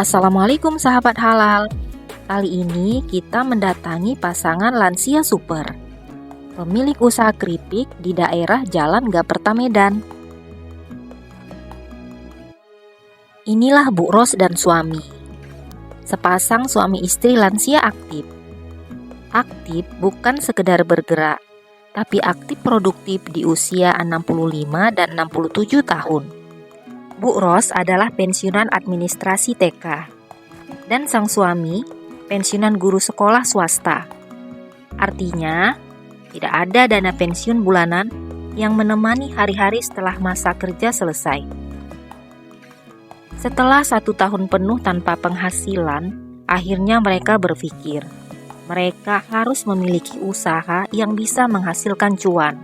Assalamualaikum sahabat halal. Kali ini kita mendatangi pasangan lansia super, pemilik usaha keripik di daerah Jalan Gaperta Medan. Inilah Bu Ros dan suami. Sepasang suami istri lansia aktif. Aktif bukan sekedar bergerak, tapi aktif produktif di usia 65 dan 67 tahun. Bu Ros adalah pensiunan administrasi TK, dan sang suami pensiunan guru sekolah swasta. Artinya, tidak ada dana pensiun bulanan yang menemani hari-hari setelah masa kerja selesai. Setelah 1 tahun penuh tanpa penghasilan, akhirnya mereka berpikir, mereka harus memiliki usaha yang bisa menghasilkan cuan.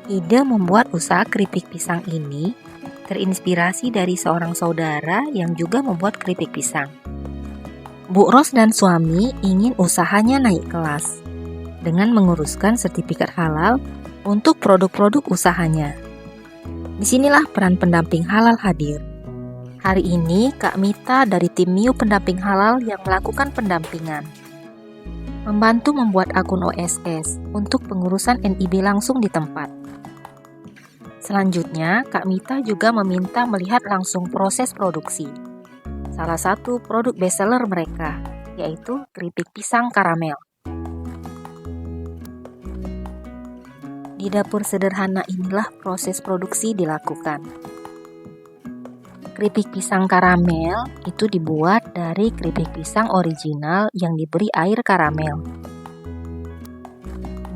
Ide membuat usaha keripik pisang ini terinspirasi dari seorang saudara yang juga membuat keripik pisang. Bu Ros dan suami ingin usahanya naik kelas dengan menguruskan sertifikat halal untuk produk-produk usahanya. Disinilah peran pendamping halal hadir. Hari ini Kak Mita dari tim Miu Pendamping Halal yang melakukan pendampingan, membantu membuat akun OSS untuk pengurusan NIB langsung di tempat. Selanjutnya, Kak Mita juga meminta melihat langsung proses produksi salah satu produk bestseller mereka, yaitu keripik pisang karamel. Di dapur sederhana inilah proses produksi dilakukan. Keripik pisang karamel itu dibuat dari keripik pisang original yang diberi air karamel.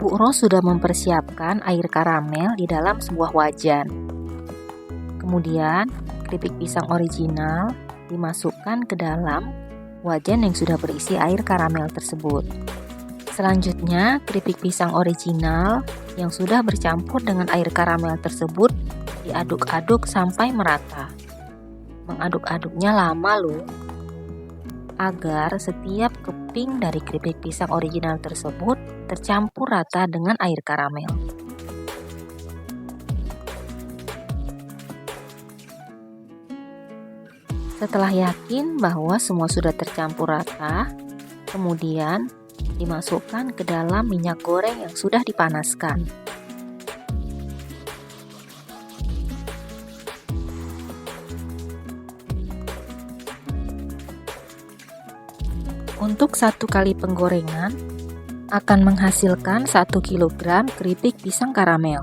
Bu Ros sudah mempersiapkan air karamel di dalam sebuah wajan. Kemudian, keripik pisang original dimasukkan ke dalam wajan yang sudah berisi air karamel tersebut. Selanjutnya, keripik pisang original yang sudah bercampur dengan air karamel tersebut diaduk-aduk sampai merata. Mengaduk-aduknya lama loh, agar setiap keping dari keripik pisang original tersebut tercampur rata dengan air karamel. Setelah yakin bahwa semua sudah tercampur rata, kemudian dimasukkan ke dalam minyak goreng yang sudah dipanaskan. Untuk 1 kali penggorengan akan menghasilkan 1 kg keripik pisang karamel.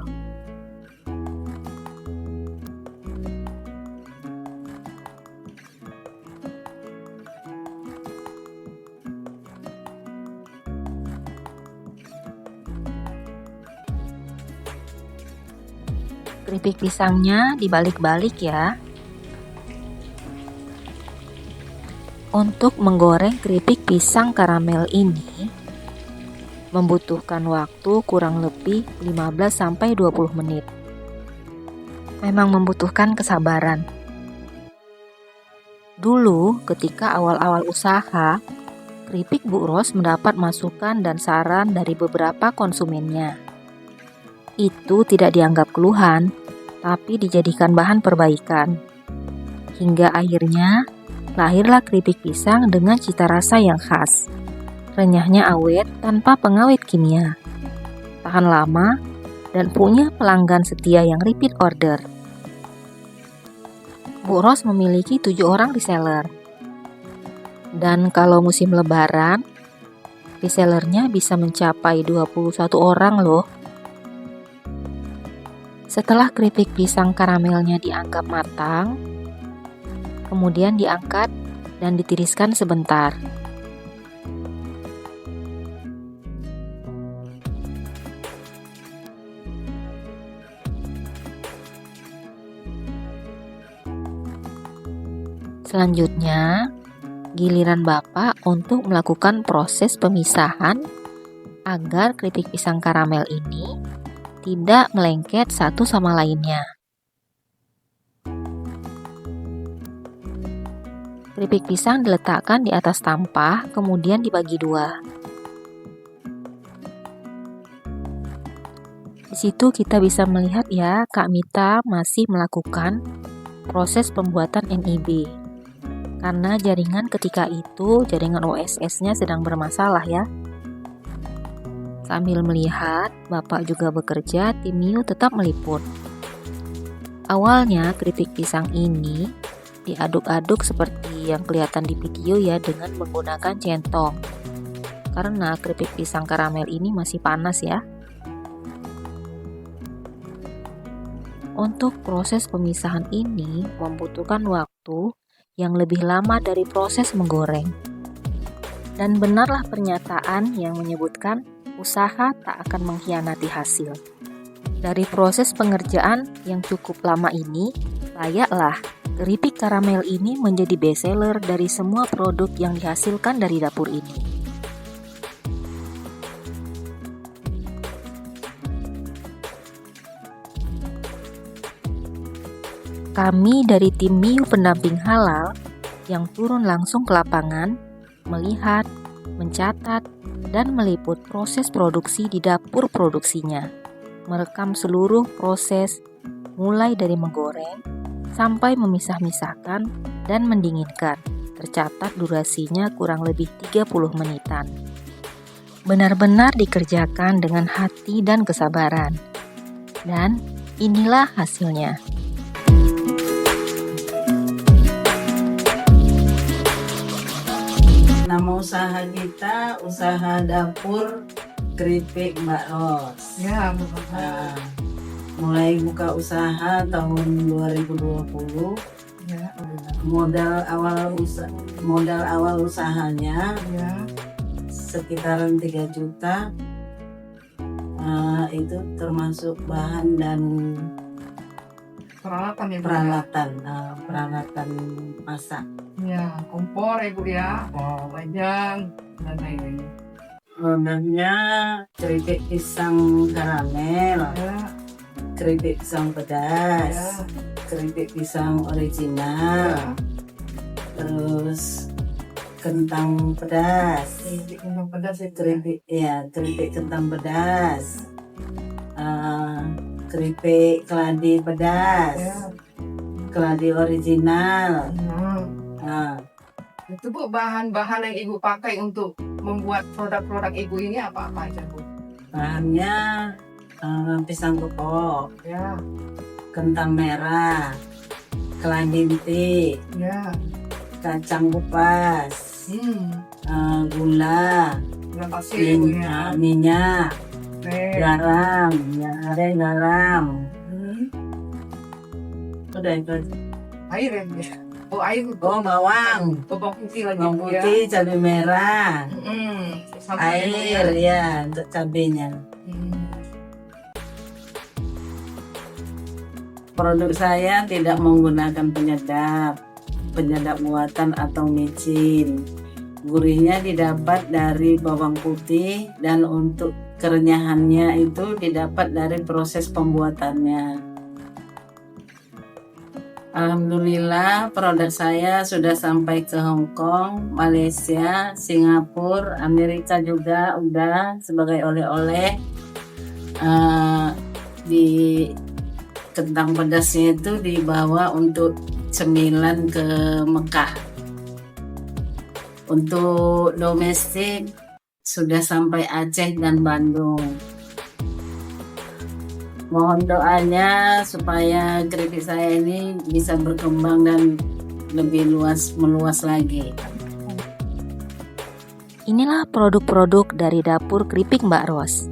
Keripik pisangnya dibalik-balik ya. Untuk menggoreng keripik pisang karamel ini membutuhkan waktu kurang lebih 15-20 menit. Memang membutuhkan kesabaran. Dulu ketika awal-awal usaha, keripik Bu Ros mendapat masukan dan saran dari beberapa konsumennya. Itu tidak dianggap keluhan, tapi dijadikan bahan perbaikan. Hingga akhirnya lahirlah keripik pisang dengan cita rasa yang khas. Renyahnya awet tanpa pengawet kimia, tahan lama, dan punya pelanggan setia yang repeat order. Bu Ros memiliki 7 orang reseller. Dan kalau musim lebaran, resellernya bisa mencapai 21 orang loh. Setelah keripik pisang karamelnya dianggap matang, kemudian diangkat dan ditiriskan sebentar. Selanjutnya, giliran Bapak untuk melakukan proses pemisahan agar keripik pisang karamel ini tidak melengket satu sama lainnya. Keripik pisang diletakkan di atas tampah, kemudian dibagi 2. Di situ kita bisa melihat ya, Kak Mita masih melakukan proses pembuatan NIB. karena jaringan ketika itu jaringan OSS-nya sedang bermasalah ya. Sambil melihat Bapak juga bekerja, tim Miu tetap meliput. Awalnya keripik pisang ini diaduk-aduk seperti yang kelihatan di video ya, dengan menggunakan centong. Karena keripik pisang karamel ini masih panas ya. Untuk proses pemisahan ini membutuhkan waktu yang lebih lama dari proses menggoreng. Dan benarlah pernyataan yang menyebutkan usaha tak akan mengkhianati hasil. Dari proses pengerjaan yang cukup lama ini, layaklah keripik karamel ini menjadi bestseller dari semua produk yang dihasilkan dari dapur ini. Kami dari tim Miu pendamping halal yang turun langsung ke lapangan, melihat, mencatat, dan meliput proses produksi di dapur produksinya, merekam seluruh proses mulai dari menggoreng sampai memisah-misahkan dan mendinginkan. Tercatat durasinya kurang lebih 30 menitan. Benar-benar dikerjakan dengan hati dan kesabaran. Dan inilah hasilnya. Nama usaha kita, usaha dapur keripik Mbak Ros. Ya, Nah, mulai buka usaha tahun 2020. ya, Modal awal usahanya ya, sekitaran 3 juta. Itu termasuk bahan dan peralatan ya, Bu, peralatan masak. ya, kompor ya, Bu ya, wajan dan lain-lain. Produknya keripik pisang karamel, Ya, keripik pisang pedas, keripik pisang original, terus kentang pedas, keripik kentang pedas itu. keripik kentang pedas, keripik keladi pedas, Ya, keladi original. nah, itu Bu, bahan-bahan yang Ibu pakai untuk membuat produk-produk Ibu ini apa-apa aja, Bu? Bahannya pisang kepok, Ya, kentang merah, keladi inti, ya, kacang kupas, gula, gula pasir Bu ya. minyak, garam, ya ada garam. Udah itu aja. Air ya, Bu ya. Oh, air Bu. Oh, bawang, Bawang putih lagi bawang Bu ya. putih, cabai merah, Sampai Bu, ya. air ya untuk cabenya. Produk saya tidak menggunakan penyedap buatan atau micin. Gurihnya didapat dari bawang putih dan untuk kerenyahannya itu didapat dari proses pembuatannya. Alhamdulillah produk saya sudah sampai ke Hong Kong, Malaysia, Singapura, Amerika juga udah sebagai oleh-oleh. Di kentang pedasnya itu dibawa untuk cemilan ke Mekah. Untuk domestik sudah sampai Aceh dan Bandung. Mohon doanya supaya keripik saya ini bisa berkembang dan lebih meluas lagi. Inilah produk-produk dari dapur keripik Mbak Ros.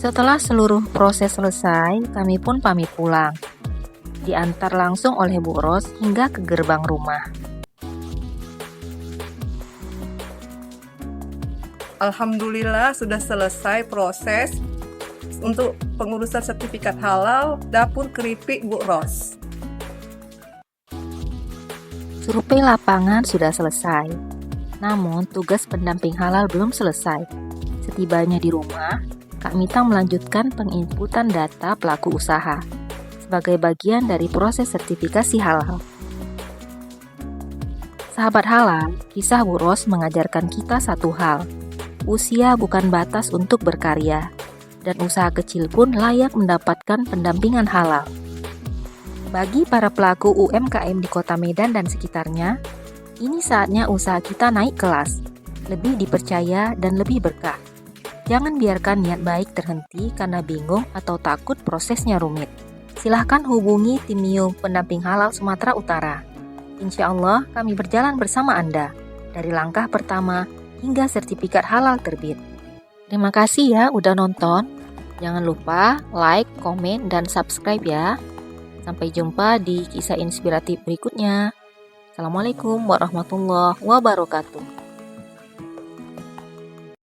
Setelah seluruh proses selesai, kami pun pamit pulang. Diantar langsung oleh Bu Ros hingga ke gerbang rumah. Alhamdulillah sudah selesai proses untuk pengurusan sertifikat halal dapur keripik Bu Ros. Survei lapangan sudah selesai. Namun tugas pendamping halal belum selesai. Setibanya di rumah, Kak Mita melanjutkan penginputan data pelaku usaha sebagai bagian dari proses sertifikasi halal. Sahabat halal, kisah Bu Ros mengajarkan kita satu hal. Usia bukan batas untuk berkarya, dan usaha kecil pun layak mendapatkan pendampingan halal. Bagi para pelaku UMKM di Kota Medan dan sekitarnya, ini saatnya usaha kita naik kelas, lebih dipercaya dan lebih berkah. Jangan biarkan niat baik terhenti karena bingung atau takut prosesnya rumit. Silahkan hubungi tim Mio Pendamping Halal Sumatera Utara. Insya Allah kami berjalan bersama Anda, dari langkah pertama hingga sertifikat halal terbit. Terima kasih ya udah nonton. Jangan lupa like, komen, dan subscribe ya. Sampai jumpa di kisah inspiratif berikutnya. Assalamualaikum warahmatullahi wabarakatuh.